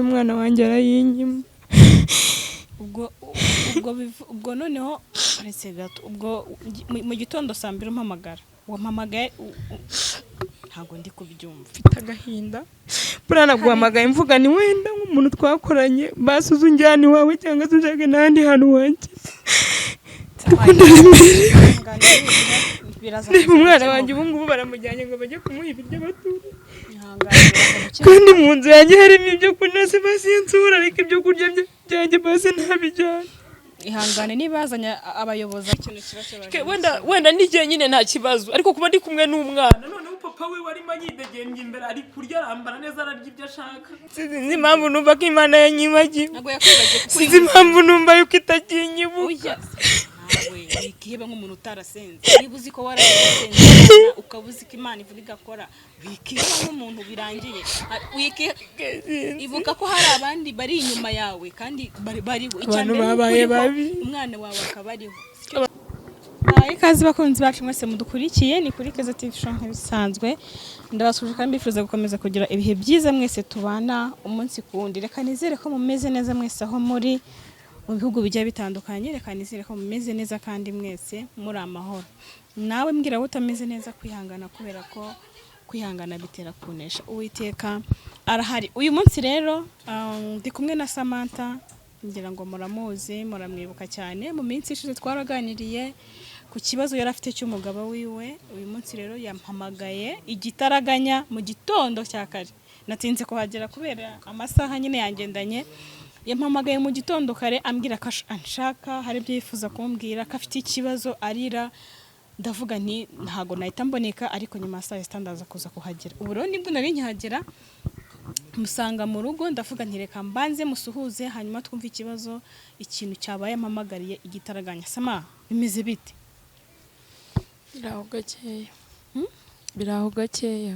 umwana wanjye arayinyima. ubwo noneho uretse gato ubwo mu gitondo saa 2 umpamagara wampamagaye ntago ndi kubyumva mfite agahinda buriya naguhamagaye mvuga ni wenda nk'umuntu twakoranye basuze unjyana iwawe cyangwa se unshake n'ahandi hantu wanjye reba umwana wanjye ubu ngubu baramujyanye ngo bajye kumuha ibiryo batura kandi mu nzu yanjye harimo ibyo kurya se basi insura ariko ibyo kurya byanjye basi ntabijyana. Ihangane nibazanya abayobozi ikintu kibazo wenda n'igihe nyine nta kibazo ariko kuba ndi kumwe n'umwana noneho papa we warimo yidegembye imbere ari kurya arambara neza ararya ibyo ashaka. Sinzi impamvu numva ko Imana yanyibagiwe, sinzi impamvu numva yuko itakinyibuka. nawe wikihebe nk'umuntu utarasenze niba uzi ko warasenze ukabuzi ko Imana ivuga igakora wikihebe nk'umuntu birangiye ibuka ko hari abandi bari inyuma yawe kandi bariho umwana wawe akabariho. Ikaze bakunzi bacu mwese mudukurikiye ni kuri Keza TV show nk'ibisanzwe ndabasuje kandi bifuza gukomeza kugira ibihe byiza mwese tubana umunsi kuwundi. Reka nizere ko mumeze neza mwese aho muri mu bihugu bijya bitandukanye, reka nizere ko mumeze neza kandi mwese muri amahoro. Nawe mbwira wowe utameze neza kwihangana kubera ko kwihangana bitera kunesha. Uwiteka arahari. Uyu munsi rero ndi kumwe na Samantha, ngira ngo muramuzi muramwibuka cyane mu minsi ishize twaraganiriye ku kibazo yari afite cy'umugabo wiwe. Uyu munsi rero yampamagaye igitaraganya mu gitondo cya kare, natinze kuhagera kubera amasaha nyine yangendanye. Yampamagaye mu gitondo kare ambwira ko anshaka, hari ibyo yifuza kumbwira, ko afite ikibazo arira. Ndavuga nti ntago nahita mboneka ariko nyuma saa 6 ndaza kuza kuhagera. Ubu rero nibwo nari nkihagera musanga mu rugo, ndavuga nti reka mbanze musuhuze hanyuma twumve ikibazo ikintu cyabaye. Mpamagariye igitaraganya. Sama bimeze bite? Biraho gakeya.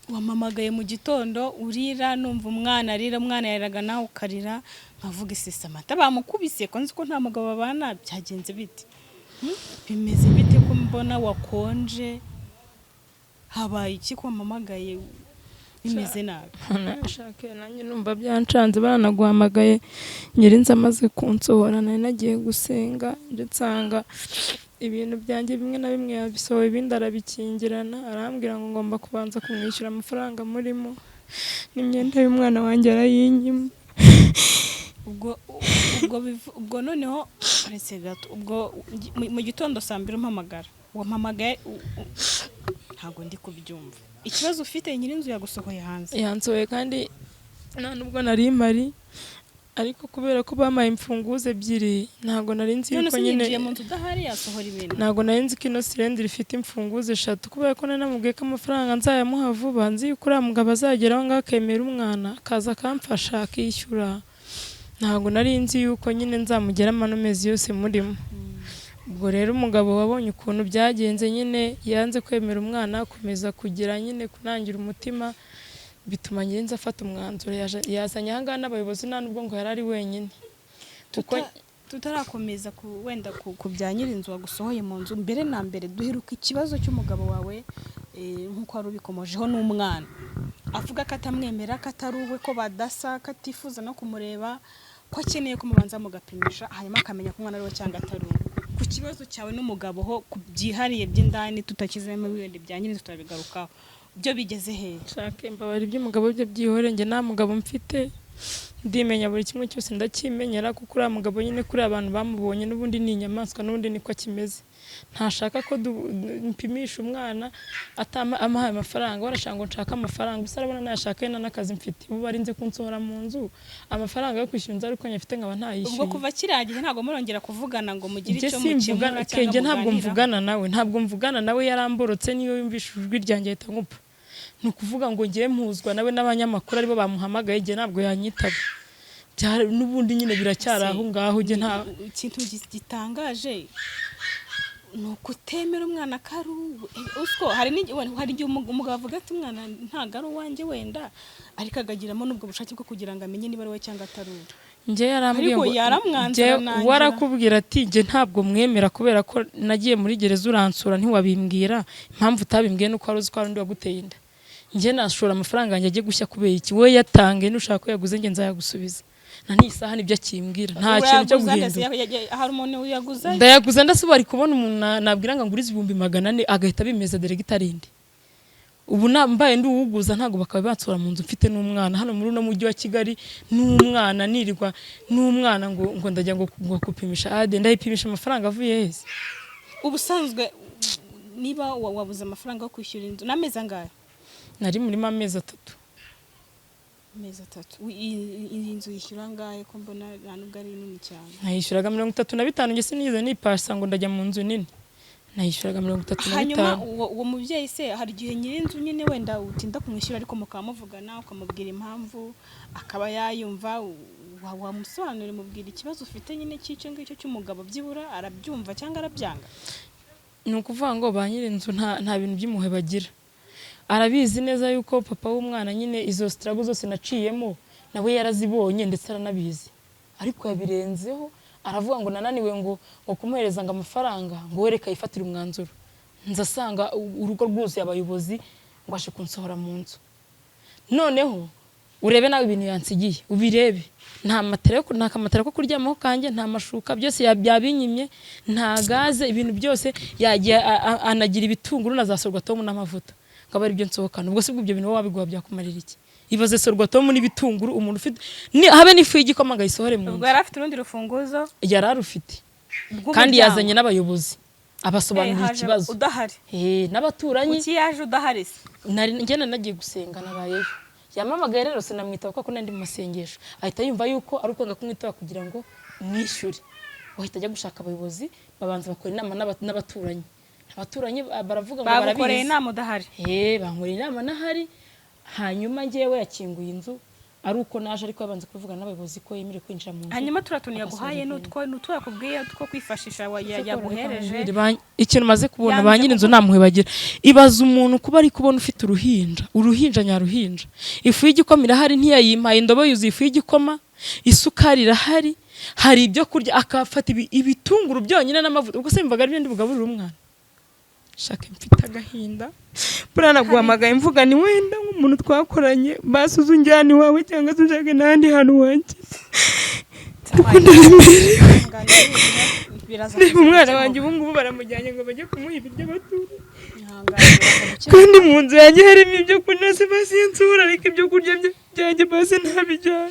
Wampamagaye mu gitondo urira, numva umwana arira, umwana yaraga nawe ukarira, nkavuga isi Samantha bamukubise ko nzi ko nta mugabo babana, byagenze bite? Bimeze bite ko mbona wakonje? Habaye iki ko wampamagaye bimeze nabi? Nashake nanjye numva byancanze baranaguhamagaye nyirinze amaze kunsohora, nari nagiye gusenga ndetsanga ibintu byanjye bimwe na bimwe yabisohoye ibindi arabikingirana, arambwira ngo ngomba kubanza kumwishyura amafaranga murimo n'imyenda y'umwana wanjye arayinyima. ubwo noneho uretse gato ubwo mu gitondo saa 2 umpamagara wampamagaye ntago ndi kubyumva. Ikibazo ufite nyirinzu yagusohoye hanze? Yansohoye kandi nta nubwo nari mari, ariko kubera ko bamaye imfunguzo ebyiri ntago nari nzi yuko nyine mu nzu udahari yasohora ibintu. Ntago nari nzi ko ino cylinder ifite imfunguzo 3 kubera ko nanamubwiye ko amafaranga nzayamuha vuba, nzi yuko uriya mugabo azageraho ngakemera umwana akaza akamfasha akishyura. Ntago nari nzi yuko nyine nzamugera amano mezi yose murimo. Ubwo rero umugabo wabonye ukuntu byagenze nyine yanze kwemera umwana, akomeza kugira nyine kunangira umutima, bituma ngenza afata umwanzuro. Yazanye ahangaha n'abayobozi nta nubwo ngo yarari wenyine. Tutarakomeza wenda ku bya nyirinzu wagusohoye mu nzu, mbere na mbere duheruka ikibazo cy'umugabo wawe nk'uko wari ubikomojeho n'umwana avuga ko atamwemera, ko atari uwe, ko badasa, ko atifuza no kumureba, ko akeneye kumubanza mugapimisha hanyuma akamenya ko umwana ari we cyangwa atari uwe. Ku kibazo cyawe n'umugabo ho byihariye by'indani tutakizemo ibindi bya nyirinzu turabigarukaho, byo bigeze he? Shake mbabari by'umugabo byo byihore, nge nta mugabo mfite, ndimenya buri kimwe cyose ndakimenyera kuko uriya mugabo nyine kuri abantu bamubonye n'ubundi ni inyamaswa, n'ubundi niko kimeze. Ntashaka ko mpimisha umwana amahaye amafaranga, warashaka ngo nshaka amafaranga, gusa arabona nashaka yena n'akazi mfite, ubu barinze kunsohora mu nzu, amafaranga yo kwishyura inzu ariko nyafite nkaba ntayishyuye. Ubwo kuva kiragiye ntago murongera kuvugana ngo mugire icyo mukemura cyangwa ntabwo mvugana nawe yaramborotse, niyo yumvisha ijwi ryanjye ahita nkupa. Nukuvuga ngo ngiye mpuzwa nawe n'abanyamakuru aribo bamuhamagaye, igihe ntabwo yanyitaba. N'ubundi nyine biracyari aho ngaho, nge nta ikintu gitangaje nuko utemera umwana karu. Usko hari igihe umugabo avuga ati umwana ntago ari uwanjye wenda, ariko agagiramo n'ubwo bushake bwo kugira ngo amenye niba ari we cyangwa atari uwe. Nge yarambwiye ngo yaramwanzira nanjye warakubwira ati nge ntabwo mwemera kubera ko nagiye muri gereza uransura ntiwabimbwira, impamvu utabimbwiye nuko wari uzi ko ari undi waguteye inda. njye nashora amafaranga yanjye ajye gushya kubera iki we yatange nushaka ko yaguze njye nzayagusubiza na n'isaha nibyo akimbwira nta kintu cyo guhindura hari umuntu yaguze ndayaguze ndasuba ari kubona umuntu nabwira ngo ngurize 400 agahita bimeza deregitarindi ubu nambaye ndi uwuguza ntago bakaba batsora mu nzu mfite n'umwana hano muri no mujyi wa Kigali n'umwana nirirwa n'umwana ngo ndajya ngo kupimisha ade ndayipimisha amafaranga avuye hese ubusanzwe niba wabuze amafaranga yo kwishyura inzu nameze angahe nari muri amezi 3 iyi nzu yishyura angahe ko mbona nubwo ari nini cyane nayishyuraga 35 nge sinize nipasa ngo ndajya mu nzu nini nayishyuraga 35 hanyuma uwo mubyeyi se hari igihe nyirinzu nyine wenda utinda kumwishyura ariko mukamuvugana ukamubwira impamvu akaba yayumva wamusobanurira mubwira ikibazo ufite nyine cy'icyo ngicyo cy'umugabo byibura arabyumva cyangwa arabyanga ni ukuvuga ngo ba nyirinzu nta bintu by'impuhwe bagira arabizi neza yuko papa w'umwana nyine izo struggle zose naciyemo nawe yarazibonye ndetse aranabizi ariko yabirenzeho aravuga ngo nananiwe ngo kumuhereza ngo amafaranga ngo wereka yifatira umwanzuro nzasanga urugo rwuzuye abayobozi ngo ashe kunsohora mu nzu noneho urebe nawe ibintu yansigiye ubirebe nta kamatera ko kuryamaho kanje nta mashuka byose yabyabinyimye nta gaze ibintu byose yagiye anagira ibitunguru nazasorwa Tom n'amavuta ngaba ari byo nsohokana ubwo sibwo ibyo bintu wabiguha byakumarira iki ibaze sorwa Tom n'ibitunguru umuntu ufite habe n'ifu y'igikoma gayisohore mu nzu ubwo yarafite urundi rufunguzo yararufite kandi yazanye n'abayobozi abasobanurira ikibazo udahari n'abaturanyi uki yaje udahari njye nagiye gusenga nabayeyo yamamagaye rero sinamwitaba kuko nandi mu masengesho ahita yumva yuko ari ukwanga kumwitaba kugira ngo mwishyure wahita ajya gushaka abayobozi babanza bakora inama n'abaturanyi abaturanyi baravuga ngo barabizi bagukoreye inama udahari bankoreye inama nahari hanyuma njyewe yakinguye inzu ari uko naje ariko yabanze kuvuga n'abayobozi ko yemere kwinjira mu nzu hanyuma turatuniye guhaye n'utwo yakubwiye two kwifashisha yaguhereje ikintu maze kubona ba nyirinzu namwe bagira ibaza umuntu kuba ari kubona ufite uruhinja nyaruhinja ifu y'igikoma irahari ntiyayimpaye indobo yuzuye ifu y'igikoma isukari irahari hari ibyo kurya akafata ibitunguru byonyine n'amavuta ubwo se mvaga ari byo ndi bugaburira umwana shaka mfite agahinda burana guhamagaye mvuga ni wenda nk'umuntu twakoranye basuze unjyana iwawe cyangwa se unshake n'ahandi hantu wanjye reba umwana wanjye ubu ngubu baramujyanye ngo bajye kumuha ibiryo batura kandi mu nzu yanjye harimo ibyo kurya se basi insura ariko ibyo kurya byanjye basi ntabijyana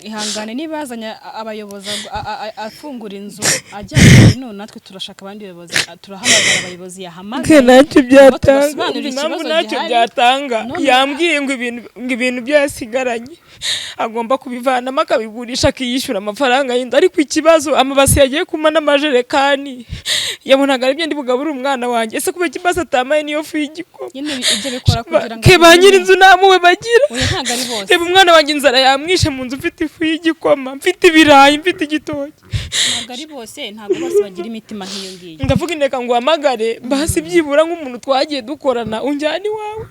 ihangane nibazanya abayobozi afungura inzu ajyanye none natwe turashaka abandi bayobozi turahamagara abayobozi yahamagaye ntacyo byatanga yambwiye ngo ibintu byasigaranye agomba kubivanamo akabigurisha akiyishyura amafaranga y'inzu ariko ikibazo amabasi yagiye kuma n'amajerekani yabonaga ari byo ndi bugaburira umwana wanjye ese kuba ikibazo atamaye niyo fu y'igikoma nyine ibyo bikora kugira ngo ba nyirinzu namuwe bagira ntabwo ari bose reba umwana wanjye inzara yamwishe mu nzu mfite ifu y'igikoma mfite ibirayi mfite igitoki ntabwo ari bose ntabwo bose bagira imitima nk'iyo ngiyo ndavuga inteka ngo uhamagare basi byibura nk'umuntu twagiye dukorana unjyana iwawe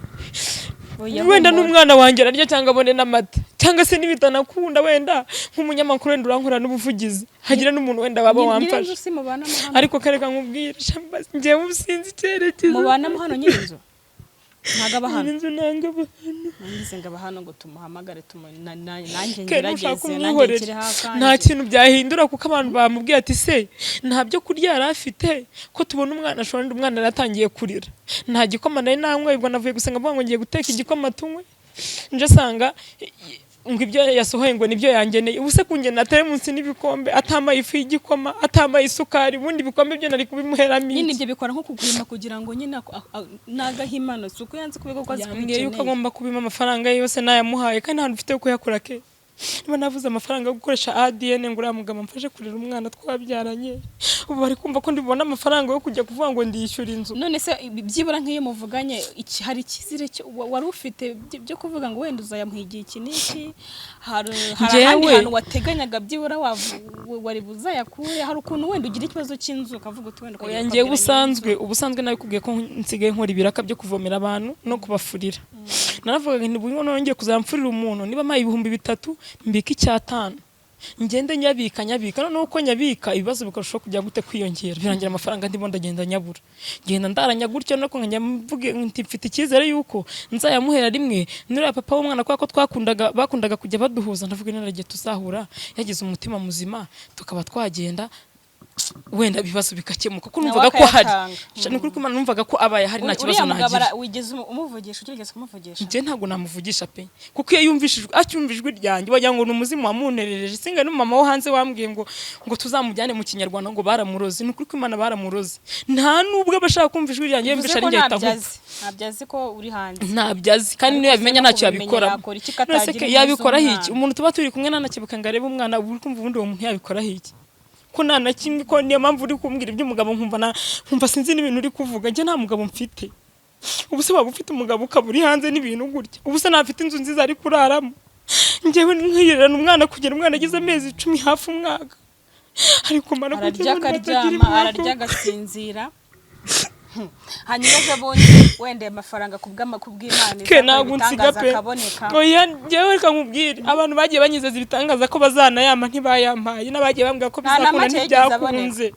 wenda n'umwana wanjye ararya cyangwa abone n'amata cyangwa se nibitanakunda wenda nk'umunyamakuru wenda urankora n'ubuvugizi hagira n'umuntu wenda waba wamfasha ariko kareka nkubwire njyewe usinzi icyerekezo mubanamo hano nyirinzu ntago abahano inzu nanga abahano ngize ngo abahano ngo tumuhamagare nanjye ngerageze nanjye kiri haka nta kintu byahindura kuko abantu bamubwiye ati se nta byo kurya yari afite ko tubona umwana ashonje umwana yaratangiye kurira nta gikoma nari nanywe ubwo navuye gusenga mvuga ngo ngiye guteka igikoma tunywe nje sanga ngo ibyo yasohoye ngo nibyo yangeneye ubuse kungena teremunsi n'ibikombe atamaye ifu y'igikoma atamaye isukari ubundi bikombe byo nari kubimuheramo nyine ibyo bikora nko kugurima kugira ngo nyine nagahimano suko yanze kubego ko azikeneye yuko agomba kubima amafaranga yose nayamuhaye kandi nta ufite kuyakora ke niba navuze amafaranga yo gukoresha ADN ngo uramugama mfashe kurera umwana twabyaranye ubu bari kumva ko ndibona amafaranga yo kujya kuvuga ngo ndishyura inzu none se byibura nk'iyo muvuganye hari ikizire wari ufite byo kuvuga ngo wenda uzayamuhigiye iki niki hari ahandi hantu wateganyaga byibura wari buzayakure hari ukuntu wenda ugira ikibazo cy'inzu ukavuga uti wenda ukagira ngiye ubusanzwe nawe kubwiye ko nsigaye nkora ibiraka byo kuvomera abantu no kubafurira naravuga ngo nibwo nongeye kuzamfurira umuntu niba maye 3,000 mbika 5 ngende nyabika noneho uko nyabika ibibazo bikarushaho kujya gute kwiyongera birangira amafaranga ndimo ndagenda nyabura ngenda ndaranya gutyo no konganya mvuge mfite icyizere yuko nzayamuhera rimwe nuri papa w'umwana kwa ko bakundaga kujya baduhuza ndavuga naragiye tuzahura yagize umutima muzima tukaba twagenda wenda ibibazo bikakemuka kuko numvaga ko hari ni kuri Imana numvaga ko abaye hari nta kibazo nagira wigeze umuvugisha utigeze kumuvugisha nje ntago namuvugisha pe kuko iyo yumvishijwe acyumvijwe ryanjye wagira ngo n'umuzimu wamunerereje singa n'umama wo hanze wambwiye ngo tuzamujyane mu kinyarwanda ngo baramuroze ni kuri Imana baramuroze nta nubwo abashaka kumva ijwi ryanjye yumvisha ari ngahita ntabyazi ko uri hanze ntabyazi kandi niyo yabimenya ntacyo yabikora yabikora hiki umuntu tuba turi kumwe nanakibuka ngo arebe umwana uri kumva ubundi uwo muntu yabikora hiki ko nana kimwe ko niyo mpamvu uri kumbwira iby'umugabo nkumva sinzi n'ibintu uri kuvuga nje nta mugabo mfite ubu se waba ufite umugabo ukaburi hanze n'ibintu gutya ubu se nafite inzu nziza ari kuraramo ngewe nkirerana umwana kugera umwana agize amezi 10 hafi umwaka ariko mana kugira ngo ararya agasinzira hanyuma ejo bundi wende amafaranga kubw'Imana bitangaza akaboneka oya ngewe reka nkubwire abantu bagiye banyizeza ibitangaza ko bazanayama ntibayampaye n'abagiye bambwira ko bizakunda ntibyakunze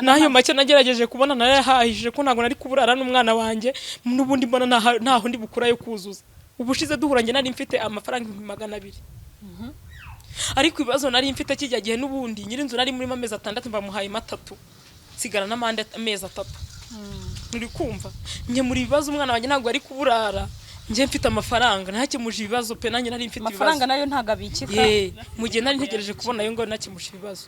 nayo make nagerageje kubona narahahije ko ntago nari kuburara n'umwana wanjye n'ubundi mbona ntaho ndi bukura yo kuzuza ubushize duhuranye nari mfite amafaranga 200 ariko ibibazo nari mfite kijya gihe n'ubundi nyirinzu nari muri amezi 6 mbamuhaye 3 sigara n'amande amezi 3 nuri kumva nje muri bibazo umwana wanjye ntago ari kuburara nje mfite amafaranga ntakemuje ibibazo pe nanjye nari mfite ibibazo amafaranga nayo ntaga bikika mu gihe nari ntegereje kubona yo ngo nakemuje ibibazo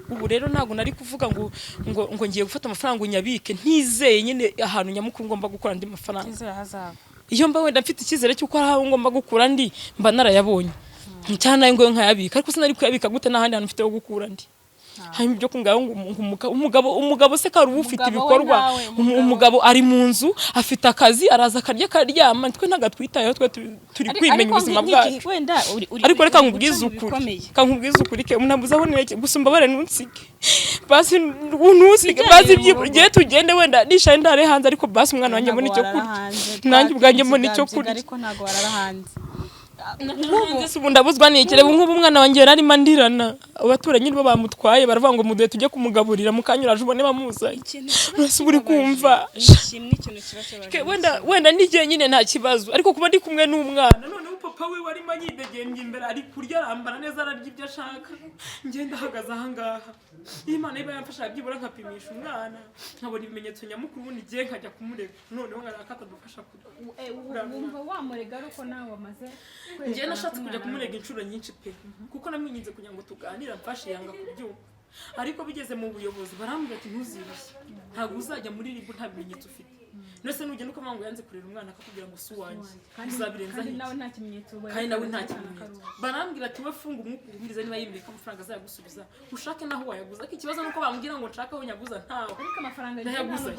ubu rero ntago nari kuvuga ngo ngiye gufata amafaranga unyabike ntizeye nyine ahantu nyamukuru ngomba gukora ndi mafaranga iyo mba wenda mfite icyizere cy'uko ari aho ngomba gukura ndi mba narayabonye cyane ngo nkayabika ariko sinari kuyabika gute n'ahandi hantu mfite ho gukura ndi hanyuma byo kungaho umugabo se kari ufite ibikorwa umugabo ari mu nzu afite akazi araza akarya karyama twe ntagatwitayeho twe turi kwimenya ubuzima bwacu ariko reka nkubwize ukuri ke unabuza aho nireke gusumba bare nunsige basi unusige basi giye tugende wenda nishaye ndare hanze ariko basi umwana wanjye mbona icyo kurya nanjye ubwanjye mbona icyo kurya ariko ntago warara hanze ubu ndabuzwa n'ikirebe nk'ubu umwana wanjye yari mandirana abaturanyi nibo bamutwaye baravuga ngo muduhe tujye kumugaburira mukanyuraje ubone bamuzanye urase uri kumva wenda n'igihe nyine nta kibazo ariko kuba ndi kumwe n'umwana noneho papa we wari manyidegembye imbere ari kurya arambara neza ararya ibyo ashaka ngenda ahagaze ahangaha Imana iba yamfasha byibura nkapimisha umwana nkabona ibimenyetso nyamukuru ubundi giye nkajya kumurega noneho ngarakata dufasha wumva wamurega ariko nawe wamaze ngiye nashatse kujya kumurega inshuro nyinshi pe kuko namwinginze kugira ngo tuganire mfashe yanga kubyumva ariko bigeze mu buyobozi barambwira ati ntuzibishye ntabwo uzajya muri ribu nta bimenyetso ufite nese nugenda ukavuga ngo yanze kurera umwana akakubwira ngo si uwanjye uzabirenza kandi nawe nta kimenyetso barambwira ati we funga umwuka ubwiriza niba yimika amafaranga azayagusubiza ushake naho wayaguza ko ikibazo nuko bambwira ngo nshaka aho nyaguza ntaho ariko amafaranga yaguza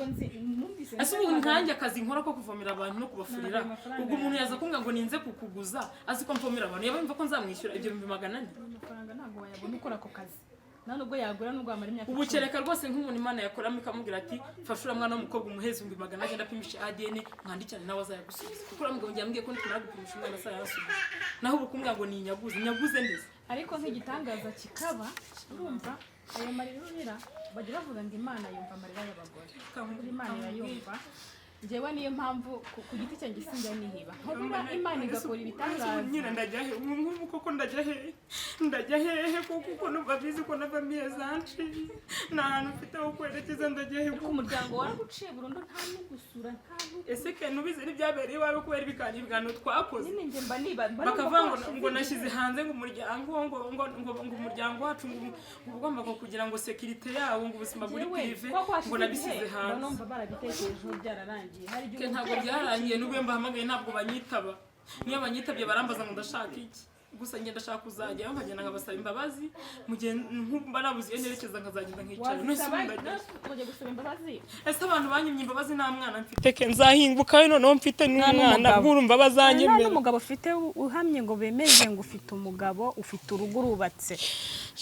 ese ubu nkanjye akazi nkora ko kuvomera abantu no kubafurira ubwo umuntu yaza kumbwira ngo ninze kukuguza azi ko mvomera abantu yabumva ko nzamwishyura ibyo 400 amafaranga ntabwo wayabona ukora ako kazi nubwo yagura nubwo amara imyaka ubu kereka rwose nk'umuntu Imana yakoramo ikamubwira ati fashura mwana w'umukobwa umuheze 200 apimisha ADN mwandikirane nawe azayagusubiza kuko uramubwira ngo yambwiye ko nitumara gupimisha umwana azayasubiza naho ubukumbwira ngo ni nyaguze ndetse ariko nk'igitangaza kikaba urumva ayo marira urira bajya bavuga ngo Imana yumva amarira y'abagore kandi Imana irayumva njyewe niyo mpamvu ku giti cyanjye sinjya nihiba Imana igakora ibitangaza nyine ndajya he nk'ubu koko ndajya hehe kuko numva bizi ko nava miyezanci nta hantu mfite aho kwerekeza ndajya he ku muryango waraguciye burundu nta n'ugusura nta ese ke nubize n'ibyabereye iwawe kubera ibiganiro twakoze nyine njye mba niba bakavuga ngo nashyize hanze ngo umuryango ngo umuryango wacu ngo ugomba kugira ngo sekirite yawo ngo ubuzima buri prive ngo nabisize hanze numva barabitekerejeho byararangiye ntabwo byarangiye n'ubwo mbahamagaye ntabwo banyitaba niyo banyitabye barambaza ngo ndashaka iki gusa ngenda ndashaka kuzajya nkagenda nkabasaba imbabazi mu gihe nkumva nabuze nerekeza nkazagenda nkicara ujye gusaba imbabazi ese abantu banyimye imbabazi nta mwana mfite ke nzahinguka noneho mfite n'umwana bwurumva bazanyemera n'umugabo ufite uhamye ngo bemeze ngo ufite umugabo ufite urugo rubatse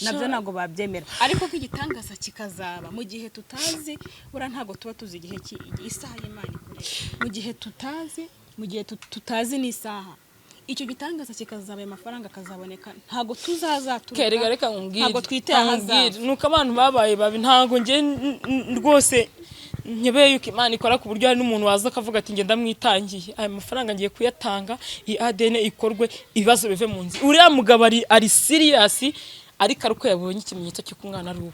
nabyo ntago babyemera ariko k'igitangaza kikazaba mu gihe tutazi bura ntago tuba tuzi igihe isaha y'Imana ikure mu gihe tutazi n'isaha icyo gitangaza kikazaba amafaranga akazaboneka ntago tuzazaturuka reka nkubwire ntago twiteye ahazaza nuko abantu babaye babi ntago nge rwose nyebeye yuko Imana ikora ku buryo hari n'umuntu waza akavuga ati ngenda mwitangiye aya mafaranga ngiye kuyatanga i ADN ikorwe ibibazo bive mu nzi uriya mugabo ari serious ariko aruko yabonye ikimenyetso cy'uko umwana ari ubu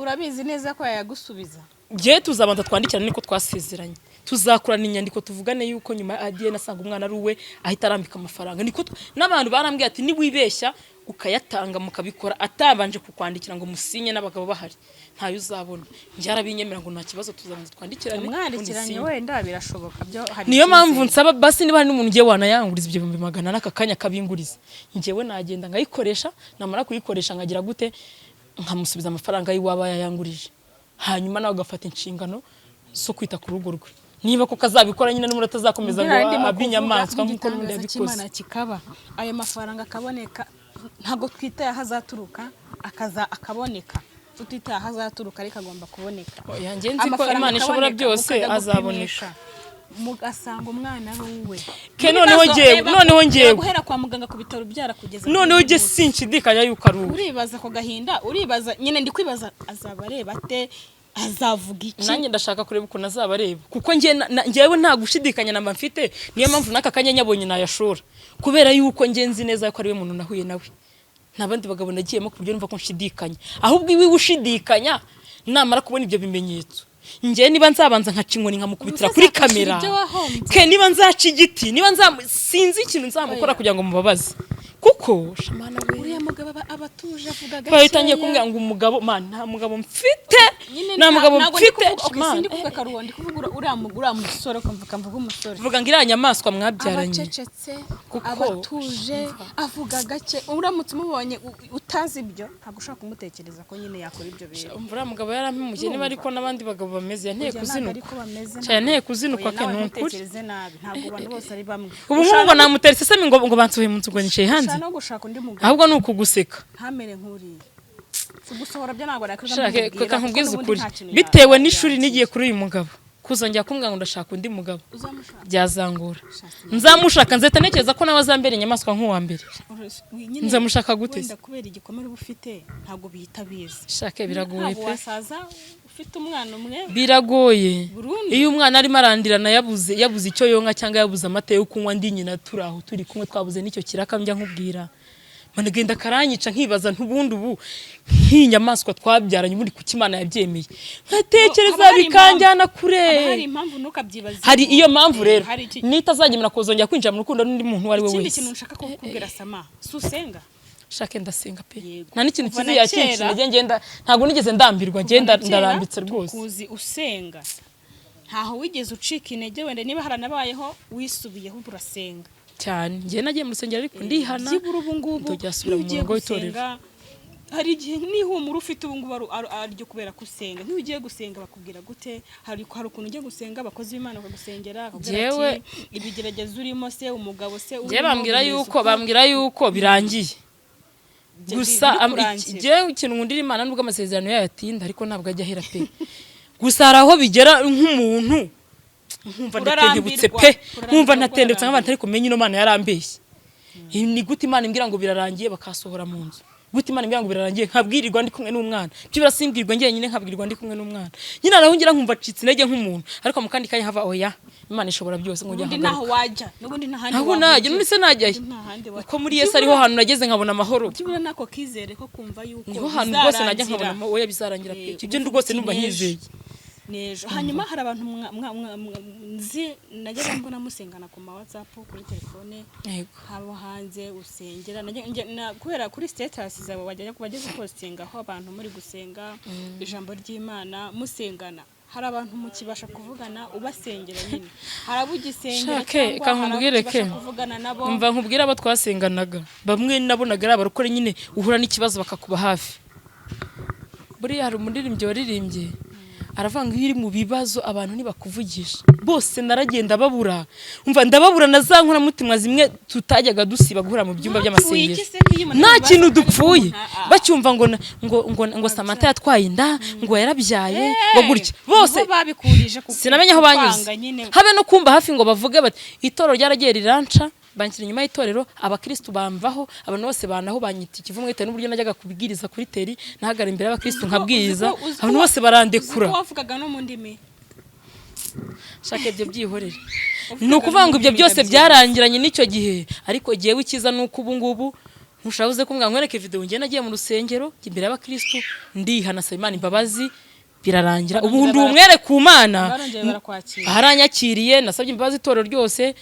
urabizi neza ko yagusubiza je tuzabanza twandikirana niko twasezeranye tuzakurana inyandiko tuvugane yuko nyuma ya ADN asanga umwana ari uwe ahita arambika amafaranga niko n'abantu barambwiye ati niwibeshya ukayatanga mukabikora atabanje kukwandikira ngo musinye n'abagabo bahari ntayo uzabona byarabinyemera ngo nta kibazo tuzabanza twandikirane mwandikiranye wenda birashoboka byo hari niyo mpamvu nsaba basi niba hari n'umuntu ngiye wanayanguriza ibyo 200 n'aka kanya kabinguriza ngewe nagenda ngayikoresha namara kuyikoresha ngagira gute nkamusubiza amafaranga yiwaba yayangurije hanyuma nawe gafata inshingano zo kwita ku rugo rwe niba ko kazabikora nyine n'umura tazakomeza ngo abinyamaswa nkuko n'undi yabikoze kikaba ayo mafaranga akaboneka ntago twitaye ahazaturuka akaboneka tutitaye ahazaturuka ariko agomba kuboneka yanjye nzi ko Imana ishobora byose azaboneka mugasanga umwana ari uwe ke noneho ngewe guhera kwa muganga ku bitaro byara kugeza noneho je sinshidikanya yuko ari uwe uribaza ko gahinda uribaza nyine ndi kwibaza azaba areba ate azavuga iki nanjye ndashaka kureba uko nazaba areba kuko ngewe nta gushidikanya na mfite niyo mpamvu naka kanya nyabonye nayashora kubera yuko ngenzi neza ko ari we muntu nahuye nawe nabandi bagabo nagiyemo ku buryo numva ko nshidikanya ahubwo iwi ushidikanya namara kubona ibyo bimenyetso ngiye niba nzabanza nkacinkoni nkamukubitira kuri kamera ke niba nzaca igiti niba sinzi ikintu nzamukora kugira ngo mubabaze kuko shamana we uriya mugabo abatuje avuga gake bayitangiye kumbwira ngo umugabo nta mugabo mfite nta mugabo mfite sindi kuvuga karuhondi kuvuga uriya musore kumvuga umusore vuga ngo iriya nyamaswa mwabyaranye abacecetse abatuje avuga gake uramutse umubonye utazi ibyo ntabwo ushaka kumutekereza ko nyine yakora ibyo bintu uriya mugabo yarampimuje niba ariko n'abandi bagabo bameze yanteye kuzinukwa ke nukuri ntabwo abantu bose ari bamwe ubu ngo namuteretse se ngo bansuhe mu nzu ngo nicaye hanze no gushaka undi mugabo ahubwo nuko guseka ntamere nkuriye gusohora byo ntabwo reka nkubwize ukuri bitewe n'ishuri nigiye kuri uyu mugabo kuzongera kumbwira ngo ndashaka undi mugabo byazangura nzamushaka nzeta nekereza ko nawe azambere inyamaswa nk'uwa mbere nzamushaka gute wenda kubera igikomere ufite ntabwo bihita biza shake biragoye pe wasaza ufite umwana umwe biragoye iyo umwana arimo arandirana yabuze icyo yonka cyangwa yabuze amata yo kunywa ndi nyina turaho turi kumwe twabuze n'icyo kiraka njya nkubwira managenda karanyica nkibaza ntubundi ubu nk'inyamaswa twabyaranye muri kuki Imana yabyemeye nkatekereza bikanjyana kure hari impamvu nukabyibaza hari iyo mpamvu rero nitazagimira kuzongera kwinjira mu rukundo n'undi muntu wari we wese ikindi kintu nshaka kukubwira Sama susenga shake ndasenga pe nta n'ikintu kizi yakinshije ngenda ntago nigeze ndambirwa ngenda ndarambitse rwose kuzi usenga ntaho wigeze ucika intege wenda niba haranabayeho wisubiyeho urasenga cyane ngiye nagiye mu rusengero ariko ndihana byibura ubu ngubu ndojyasubira mu murongo w'itorero hari igihe nihumura ufite ubu ngubu aryo kubera kusenga nk'iyo ugiye gusenga bakubwira gute hari ukuntu ugiye gusenga abakozi b'Imana bakagusengera bakubwira ati ibigeragezo urimo se umugabo se je bambwira yuko birangiye gusa je ikintu ngundira Imana nubwo amasezerano yayatinda ariko ntabwo ajya ahera pe gusa haraho bigera nk'umuntu nkumva ndatendebutse pe nkumva ntatendebutse nk'abantu ariko menye ino Mana yarambeshye ni gute Imana imbwira ngo birarangiye bakasohora mu nzu gute Imana imbwira ngo birarangiye nkabwirirwa ndi kumwe n'umwana byo birasimbwirwa ngiye nyine nkabwirirwa ndi kumwe n'umwana nyine araho ngira nkumva citse intege nk'umuntu ariko mu kandi kanya hava oya Imana ishobora byose ngo njya naho wajya nubundi ntahandi aho najya none se najyayo ko muri Yesu ariho hantu nageze nkabona amahoro kibura nako kizere ko kumva yuko niho hantu rwose najya nkabona oya bizarangira pe ibyo rwose numva nkizeye nejo hanyuma hari abantu nzi najya mbona musengana ku WhatsApp kuri telefone habo hanze usengera kubera kuri status zabo bajya kubageza postinga aho abantu muri gusenga ijambo ry'Imana musengana hari abantu mukibasha kuvugana ubasengera nyine harabugisengera cyangwa kuvugana nabo umva nkubwira abo twasenganaga bamwe nabonaga ari abarokore nyine uhura n'ikibazo bakakuba hafi buriya hari umuririmbyi waririmbye aravanga iyo iri mu bibazo abantu nibakuvugisha bose naragenda babura umva ndababura nazankora mutima zimwe tutajyaga dusiba guhura mu byumba by'amasengero nta kintu dupfuye bacyumva ngo Samantha yatwaye inda ngo yarabyaye ngo gutya bose babikurije sinamenye aho banyuze habe no kumba hafi ngo bavuge bati itoro ryaragiye riranca banshyira inyuma y'itorero, abakristo bamvaho, abantu bose banaho banyita ikivumwe bitewe n'uburyo najyaga kubwiriza kuri teri, nahagara imbere y'abakristo nkabwiriza, abantu bose barandekura. wavugaga no mu ndimi shaka ibyo byihorere. Ni ukuvuga ngo ibyo byose byarangiranye n'icyo gihe, ariko gihe wikiza nuko ubu ngubu ntushabuze ko mwereke video ngiye nagiye mu rusengero imbere y'abakristo ndihana saba Imana imbabazi birarangira. Ubu ndi umwere ku Mana, haranyakiriye, nasabye imbabazi itorero ryose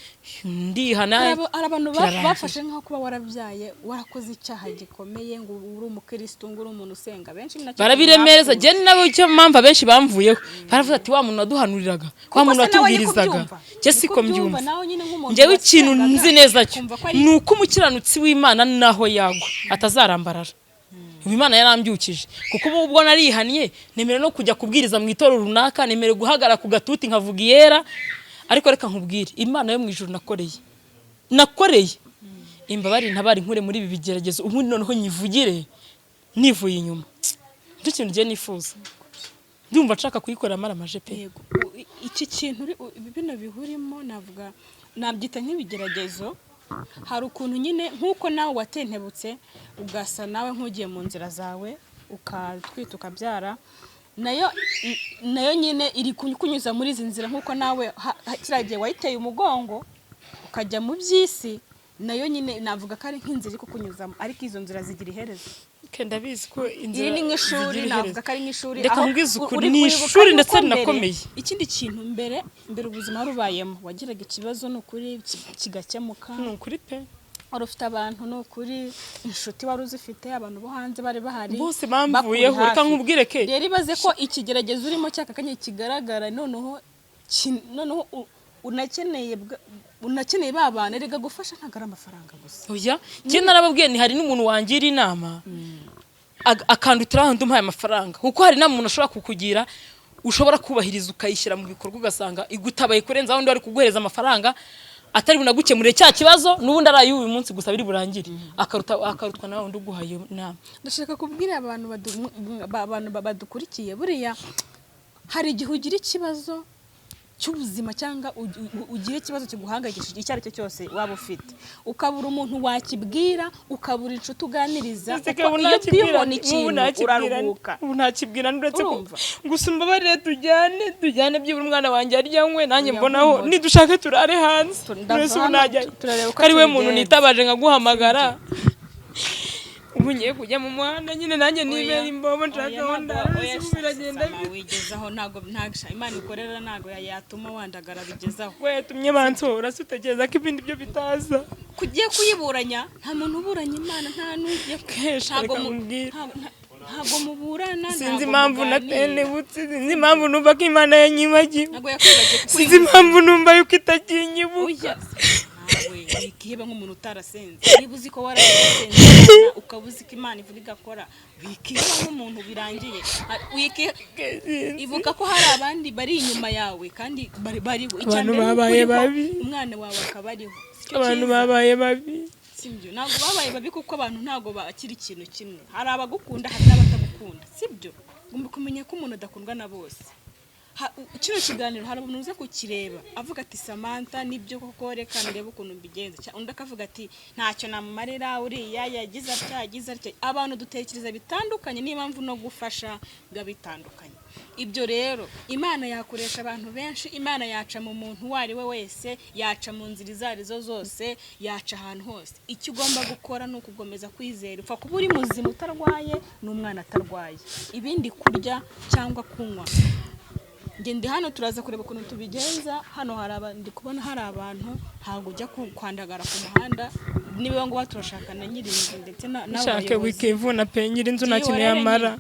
ndihana. Abantu bafashe nko kuba warabyaye warakoze icyaha gikomeye ngo uri umukristo ngo uri umuntu usenga, benshi barabiremereza. Je nabo icyo mpamva benshi bamvuyeho baravuga ati wa muntu waduhanuriraga, wa muntu watubwirizaga. Je siko mbyumva, njyewe ikintu nzi neza cyo nuko umukiranutsi w'Imana naho yagwa atazarambarara. Imana yarambyukije kuko ubwo narihaniye nemere no kujya kubwiriza mu itorero runaka, nemere guhagara ku gatuti nkavuga iyera. Ariko reka nkubwire, Imana yo mu ijuru nakoreye imbabari ntabari nkure muri ibi bigeragezo, ubundi noneho nyivugire nivuye inyuma. Icyo kintu je nifuza ndumva nshaka kuyikorera maramaje pe. Iki kintu bino bihurimo navuga nabyita nk'ibigeragezo. Hari ukuntu nyine nkuko nawe watentebutse ugasa nawe nk'ugiye mu nzira zawe ukatwita ukabyara, nayo nyine iri kunyuza muri izi nzira nkuko nawe kiragiye wayiteye umugongo ukajya mu by'isi, nayo nyine navuga ko ari nk'inzira iri kukunyuzamo, ariko izo nzira zigira iherezo. Ndabizi ko inzira ni nk'ishuri, navuga ko ari nk'ishuri. Reka mbwize ukuri, ni ishuri ndetse rinakomeye. Ikindi kintu mbere ubuzima warubayemo wagiraga ikibazo n'ukuri kigakemuka, n'ukuri pe. wari ufite abantu n'ukuri, inshuti wari uzifite, abantu bo hanze bari bahari bose bamvuyeho. Reka nkubwire ke rero ibaze ko ikigeragezo urimo cyakakanye kigaragara, noneho unakeneye babana rega gufasha ntagara amafaranga gusa. Oya, cyo narababwiye ni hari n'umuntu wangira inama akandutira aho ndumpaye amafaranga, kuko hari n'umuntu ashobora kukugira ushobora kubahiriza ukayishyira mu bikorwa ugasanga igutabaye kurenza aho ndi ari kuguhereza amafaranga atari bunagukemurire cya kibazo n'ubundi arayi uyu munsi gusa biri burangire, akarutwa nawe undi uguhaye inama. Ndashaka kubwira abantu badukurikiye, buriya hari igihe ugira ikibazo cy'ubuzima cyangwa ugira ikibazo kiguhangayikishije icyo ari cyo cyose waba ufite, ukabura umuntu wakibwira, ukabura inshuti uganiriza, iyo ubona ikintu uraruhuka. Ubu ntakibwira ndetse gusa umbabarire tujyane byibura umwana wanjye aryanywe nanjye mbonaho nidushaka turare hanze. Twese ubu najya kari we muntu nitabaje nkaguhamagara. Ubu ngiye kujya mu muhanda nyine nanjye nibera imbobo nshaka honda biragenda wigezaho. ntago Imana ikorera ntago yatuma wandagara bigezaho. We tumye bansora sutekereza ko ibindi byo bitaza kugiye kuyiburanya. Nta muntu uburanya Imana, nta n'ugiye ntago muburana. Sinzi impamvu natenebutse, sinzi impamvu numva ko Imana yanyibagiwe, sinzi impamvu numva yuko itakinyibuka. Wikiheba nk'umuntu utarasenze. Niba uzi ko warasenze ukabuzi ko Imana ivuga igakora, wikiheba nk'umuntu birangiye. Ibuka ko hari abandi bari inyuma yawe kandi bariho. Abantu babaye babi, umwana wawe akabariho. Abantu babaye babi. Sibyo, ntabwo babaye babi kuko abantu ntago bakiri ikintu kimwe. Hari abagukunda, hari n'abatagukunda. Sibyo, ngomba kumenya ko umuntu adakundwa na bose. Kino kiganiro hari umuntu uza kukireba avuga ati Samantha nibyo koko reka ndebe ukuntu mbigenza, undi akavuga ati ntacyo namumarira uriya yagize atya. Abantu dutekereza bitandukanye, n'impamvu no gufasha bitandukanye. Ibyo rero Imana yakoresha abantu benshi, Imana yaca mu muntu wari we wese, yaca mu nzira izarizo zose, yaca ahantu hose. Icyo ugomba gukora ni ukugomeza kwizera. Upfa kuba uri muzima utarwaye n'umwana atarwaye, ibindi kurya cyangwa kunywa. Ngende hano turaza kureba ukuntu tubigenza. Hano ndi kubona hari abantu ntago ujya kwandagara ku muhanda, niba ngo baturashakana nyirinzu ndetse n'abayobozi wikivuna pe nyirinzu nta kintu yamara.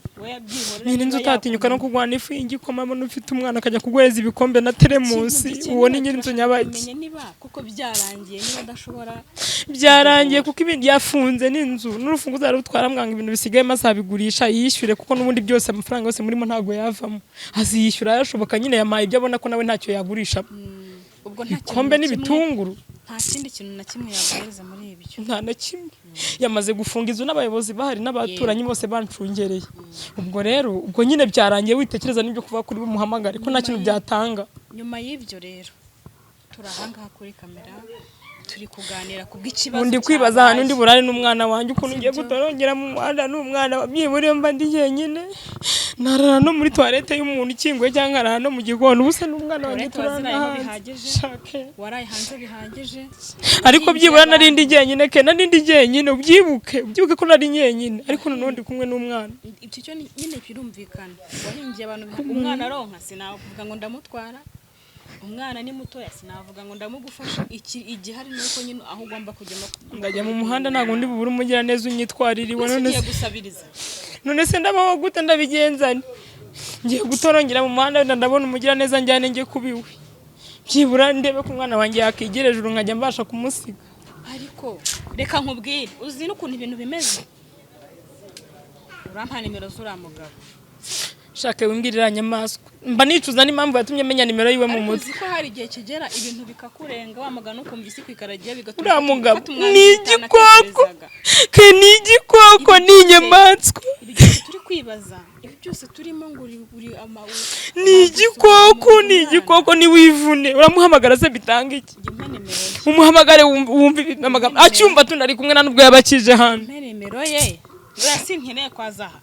Nyirinzu utatinyuka no kugwana ifu y'igikoma mbona ufite umwana akajya kugweza ibikombe na teremusi, uwo ni nyirinzu nyabaki. Niba kuko byarangiye, niba udashobora byarangiye kuko ibindi yafunze n'inzu n'urufunguzo arutwara mwanga ibintu bisigaye maze abigurisha yishyure, kuko n'ubundi byose amafaranga yose murimo ntago yavamo, aziyishyura yashoboka nyine yamaye ibyo abona ko nawe ntacyo yagurisha. Ubwo nta ikombe n'ibitunguru, nta kindi kintu na kimwe yaguhereza muri ibyo, nta na kimwe. Yamaze gufunga inzu n'abayobozi bahari n'abaturanyi bose bancungereye. Ubwo rero ubwo nyine byarangiye, witekereza n'ibyo kuva kuri bumuhamagare ko nta kintu byatanga. Nyuma y'ibyo rero turahangaha kuri kamera turi kuganira kubw'ikibazo undi kwibaza ahantu ndi burare n'umwana wanjye ukuntu ngiye gutorongera mu muhanda n'umwana wabyiburiye mba ndi jyenyine narara no muri toilette y'umuntu ikinguye cyangwa narara no mu gikoni ubuse n'umwana wanjye turana waraye hanze bihagije ariko byibura nari ndi jyenyine ke nari ndi jyenyine ubyibuke ko nari jyenyine ariko n'undi kumwe n'umwana ibyo cyo nyine birumvikana wahingiye abantu umwana aronka sinavuga ngo ndamutwara umwana ni mutoya sinavuga ngo ndamugufasha igihari nuko nyine aho ugomba kujya ndajya mu muhanda ntago ndi bubure umugira neza unyitwaririwe none se gusabiriza none se ndabaho gute ndabigenzane ngiye gutorongera mu muhanda ndabona umugira neza njyane ngiye kubiwe byibura ndebe ko umwana wanjye yakigera ejuru nkajya mbasha kumusiga ariko reka nkubwire uzi n'ukuntu ibintu bimeze urampa nimero z'uramugabo shaka wimbwirira nyamaswa mba nicuza n'impamvu yatumye menya nimero yiwe mu mutwe ko hari igihe kigera ibintu bikakurenga wamagana ukumva isi kwikaragiye bigatuma uriya mugabo ni igikoko ke ni igikoko ni inyamaswa turi kwibaza ibi byose turimo ngo uri ni igikoko ni wivune uramuhamagara se bitanga iki umuhamagare wumva amagambo acyumva tunari kumwe nubwo yabakije hano nimero ye urasinkeneye kwazaha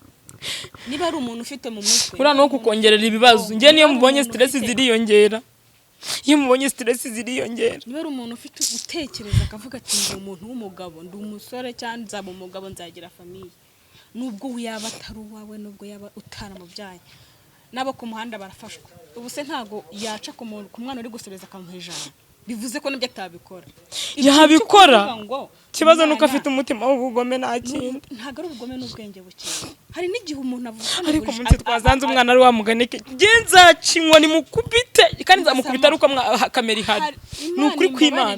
niba ari umuntu ufite mu mutwe ura no kukongerera ibibazo ngiye niyo mubonye stress ziriyongera niba ari umuntu ufite utekereza akavuga ati ndi umuntu w'umugabo ndi umusore cyangwa nzaba umugabo nzagira famille nubwo yaba atari uwawe nubwo yaba utaramubyaye nabo ku muhanda barafashwa ubu se ntago yaca ku mwana uri gusoreza akamuha ijana bivuze ko nibyo atabikora yabikora kibazo nuko afite umutima w'ubugome nta kindi ntago ari ubugome n'ubwenge buke hari n'igihe umuntu avuga ariko umunsi twazanze umwana ari wamuganike genzacinywa ni mukubite kandi nzamukubita ari uko kamera ihari ni ukuri kw'Imana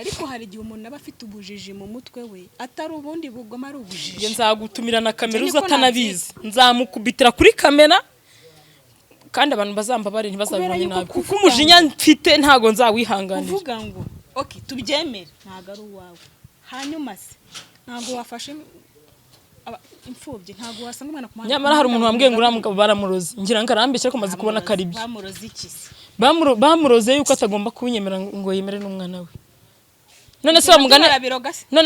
ariko hari igihe umuntu aba afite ubujiji mu mutwe we atari ubundi bugome ari ubujiji nge nzagutumira na kamera uza atanabizi nzamukubitira kuri kamera kandi abantu bazambabare ntibazabibonye nabi kuko umujinya mfite ntago nzawihanganira uvuga ngo okay tubyemere ntago ari uwawe hanyuma se ntago wafashe imfubyi ntago wasanga umwana ku muhanda nyamara hari umuntu wambwiye ngo uramugabo baramuroze ngira ngo arambeshye ko maze kubona karibyo bamuroze iki se bamuroze yuko atagomba kubinyemera ngo yemere n'umwana we none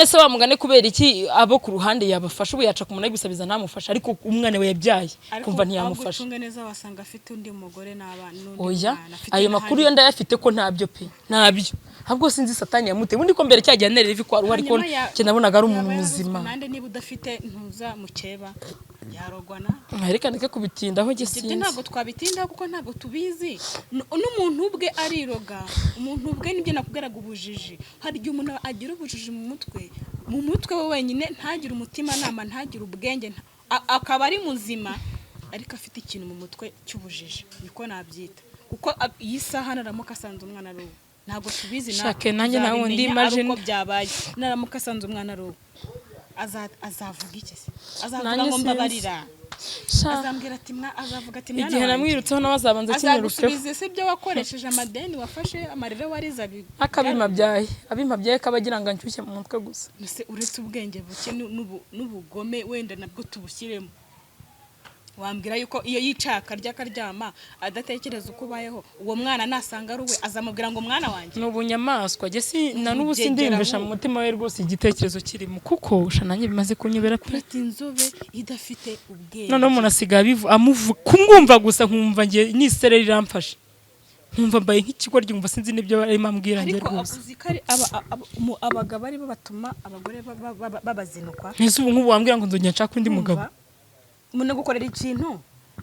se wamugane kubera iki abo ku ruhande yabafasha ubu yaca ku muntu gusabiza ntamufasha ariko umwana we yabyaye kumva ntiyamufasha ariko neza wasanga afite undi mugore n'abana n'undi oya ayo makuru yo ndayafite ko ntabyo pe ntabyo ahubwo sinzi satani yamute ubundi ko mbere cyagiye nerera ivi kwa ariko cyo nabonaga ari umuntu muzima nande niba udafite ntuza mukeba yarogwana ariko ndeke kubitindaho gisinzi ntabwo twabitinda kuko ntabwo tubizi n'umuntu ubwe ariroga umuntu ubwe nibyo nakubwiraga ubujiji hari igihe umuntu agira ubujiji mu mutwe we wenyine ntagire umutima nama ntagire ubwenge akaba ari muzima ariko afite ikintu mu mutwe cy'ubujiji niko nabyita kuko iyi saha naramuka asanze umwana ari uwo ntabwo tubizi shake nanjye nawe ndi imagine uko byabaye naramuka asanze umwana ari uwo azavuga iki se azavuga ngo mbabarira azambwira ati azavuga ati mwana igihe namwirutseho nawe azabanza kinyirukeho azagusubiza se ibyo wakoresheje amadeni wafashe amarira wariza abimabyaye kabagira ngo anshyushye mu mutwe gusa uretse ubwenge buke n'ubugome wenda nabwo tubushyiremo wambwira yuko iyo yicaka rya karyama adatekereza uko ubayeho uwo mwana nasanga ari uwe azamubwira ngo mwana wanjye n'ubunyamaswa je si na n'ubu sindimvisha mu mutima we rwose igitekerezo kirimo kuko nanjye bimaze kunyobera pe inzobe idafite ubwenge none umuntu asigaye amuvu kumwumva gusa nkumva ngiye niserera iramfashe nkumva mbaye nk'ikigo ryumva sinzi nibyo barimo ambwira ngiye rwose abagabo ari bo batuma abagore babazinukwa nese ubu nk'ubu wambwira ngo nzongera nshaka undi mugabo umuntu gukorera ikintu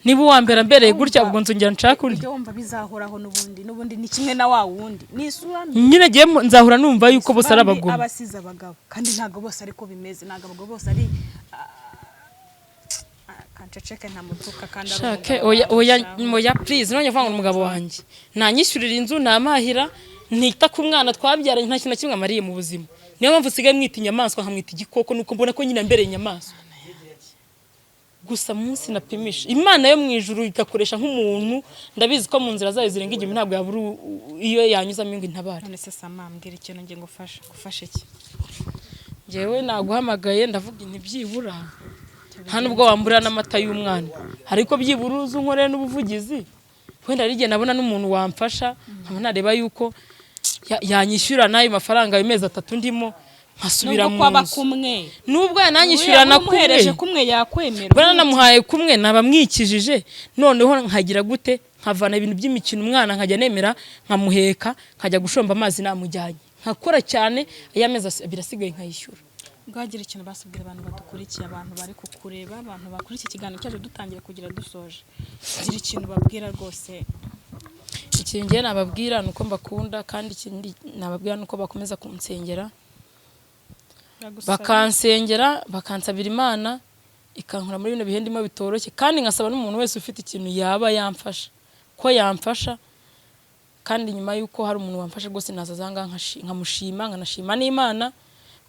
niba uwambera mbereye gutya ubwo nzongera nshaka undi ibyo wumva bizahoraho n'ubundi ni kimwe na wa wundi nisura nyine giye nzahura numva yuko bose ari abagabo abasize abagabo kandi ntago bose ariko bimeze ntago abagabo bose ari kanceceke nta mutuka kandi oya please none vanga umugabo wanjye nanyishyurira inzu namahira ntita ku mwana twabyaranye nta kintu na kimwe amariye mu buzima niyo mpamvu usigaye mwita inyamaswa nkamwita igikoko nuko mbona ko nyine mbereye inyamaswa gusa munsi napimisha imana yo mu ijuru igakoresha nk'umuntu ndabizi ko mu nzira zayo zirenga igimi ntabwo yabura iyo yanyuzamo ngo intabare none se sama mbwira ikintu ngiye gufasha iki jewe naguhamagaye ndavuga inti byibura nta nubwo wambura n'amata y'umwana ariko byibura uzi unkoreye n'ubuvugizi wenda ari igihe nabona n'umuntu wamfasha nkaba nareba yuko yanyishyura n'ayo mafaranga y'amezi 3 ndimo nkasubira mu kwaba kumwe nubwo yananyishyura namuhereje kumwe yakwemera bana namuhaye kumwe nabamwikijije noneho nkagira gute nkavana ibintu by'imikino umwana nkajya nemera nkamuheka nkajya gushomba amazi namujyanye nkakora cyane ayamezi birasigaye nkayishyura bwagira ikintu basubwira abantu badukurikiye abantu bari kukureba abantu bakurikiye ikiganiro cyaje dutangira kugira dusoje gira ikintu babwira rwose ikintu nababwira nuko mbakunda kandi ikindi nababwira nuko bakomeza kunsengera bakansengera bakansabira Imana ikankura muri bino bihe ndimo bitoroshye kandi ngasaba n'umuntu wese ufite ikintu yaba yamfasha ko yamfasha kandi nyuma yuko hari umuntu wamfasha rwose nazazanga nkamushima nkanashima n'Imana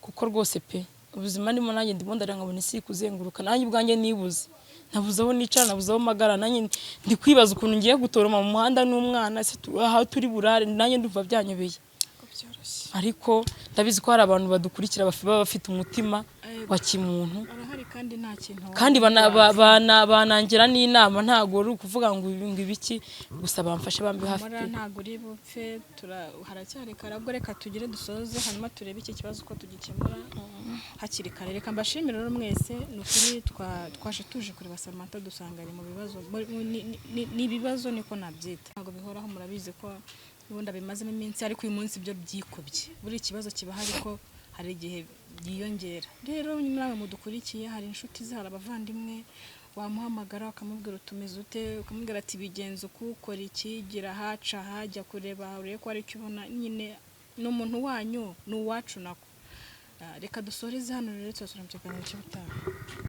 kuko rwose pe ubuzima ndimo nanjye ndimo nkabona isi kuzenguruka nanjye ubwanjye nibuze nabuze aho nicara nabuze aho magara nanjye ndi kwibaza ukuntu ngiye gutoroma mu muhanda n'umwana se aho turi burare nanjye ndumva byanyobeye ariko ndabizi ko hari abantu badukurikira baba bafite umutima wa kimuntu kandi banangira n'inama ntago ari ukuvuga ngo ibiki gusa bamfashe bambi hafi ntago uri bupfe haracyari karabwo reka tugire dusoze hanyuma turebe iki kibazo uko tugikemura hakiri kare reka mbashimire rero mwese nukuri twaje tuje kureba Samantha dusanga ari mu bibazo ni ibibazo niko nabyita ntago bihoraho murabizi ko ubundi abimazemo iminsi ariko uyu munsi byo byikubye buri kibazo kiba hari ko hari igihe byiyongera rero namwe mudukurikiye hari inshuti zahara abavandimwe wamuhamagara ukamubwira utumeze ute ukamubwira ati bigenze uko ukora iki gira haca hajya kureba urebe ko ari cyo ubona nyine n'umuntu wanyu n'uwacu nako reka dusoreze hano rero twasura mu kiganiro cy'ubutaha